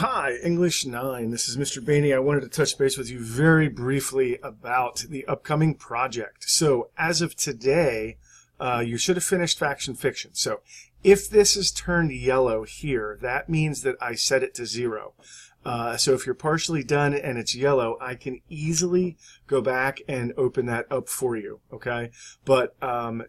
Hi, English 9. This is Mr. Bainey. I wanted to touch base with you very briefly about the upcoming project. So, as of today, you should have finished Faction Fiction. So, if this is turned yellow here, that means that I set it to 0. So if you're partially done and it's yellow, I can easily go back and open that up for you, okay? But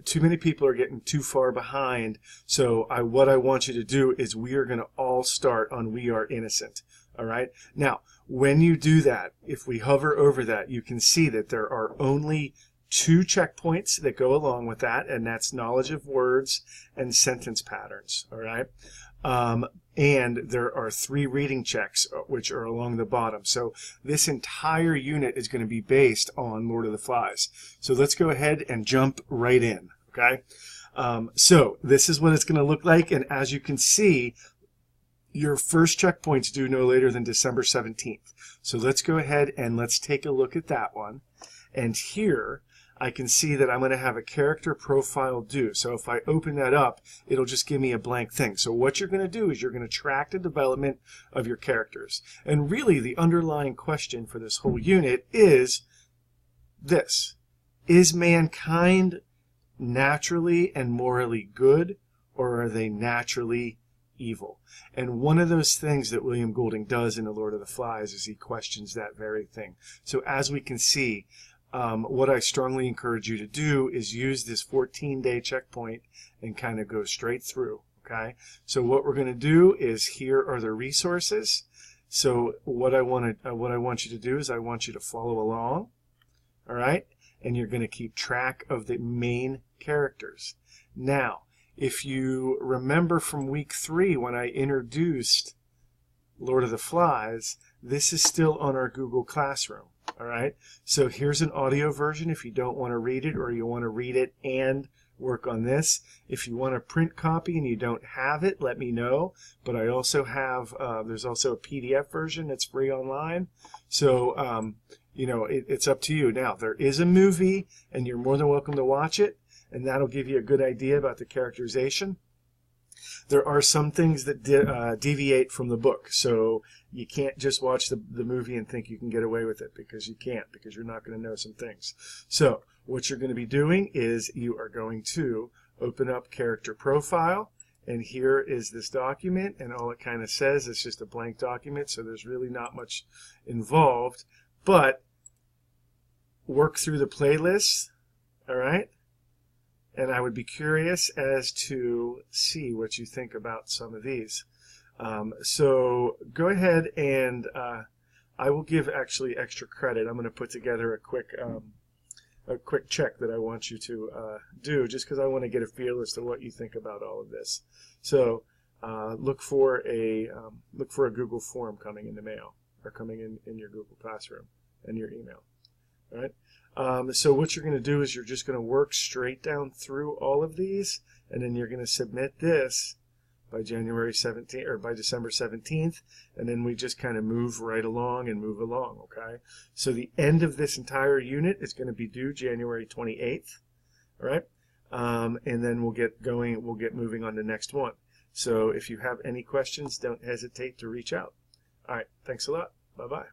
too many people are getting too far behind, so what I want you to do is we are going to all start on We Are Innocent, all right? Now, when you do that, if we hover over that, you can see that there are only 2 checkpoints that go along with that, and that's knowledge of words and sentence patterns, all right? And there are 3 reading checks, which are along the bottom. So this entire unit is going to be based on Lord of the Flies. So let's go ahead and jump right in, okay? So this is what it's going to look like, and as you can see, your first checkpoint's due no later than December 17th. So let's go ahead and let's take a look at that one. And here, I can see that I'm going to have a character profile due. So if I open that up, it'll just give me a blank thing. So what you're going to do is you're going to track the development of your characters. And really the underlying question for this whole unit is this. Is mankind naturally and morally good, or are they naturally evil? And one of those things that William Golding does in The Lord of the Flies is he questions that very thing. So as we can see, what I strongly encourage you to do is use this 14-day checkpoint and kind of go straight through, okay? So what we're going to do is here are the resources. So what I want you to do is I want you to follow along, all right? And you're going to keep track of the main characters. Now, if you remember from week 3 when I introduced Lord of the Flies, this is still on our Google Classroom. All right, so here's an audio version if you don't want to read it or you want to read it and work on this. If you want a print copy and you don't have it, let me know. But I also have, there's also a PDF version that's free online. So, you know, it's up to you. Now, there is a movie and you're more than welcome to watch it, and that'll give you a good idea about the characterization. There are some things that deviate from the book, so you can't just watch the movie and think you can get away with it, because you can't, because you're not going to know some things. So what you're going to be doing is you are going to open up character profile, and here is this document, and all it kind of says is just a blank document, so there's really not much involved, but work through the playlist, all right? And I would be curious as to see what you think about some of these. So go ahead and I will give actually extra credit. I'm going to put together a quick check that I want you to do, just because I want to get a feel as to what you think about all of this. So look for a Google form coming in the mail, or coming in your Google Classroom and your email. All right. So what you're going to do is you're just going to work straight down through all of these, and then you're going to submit this by January 17th or by December 17th, and then we just kind of move right along and move along, okay? So the end of this entire unit is going to be due January 28th, all right? And then we'll get moving on to the next one. So if you have any questions, don't hesitate to reach out. All right, thanks a lot. Bye-bye.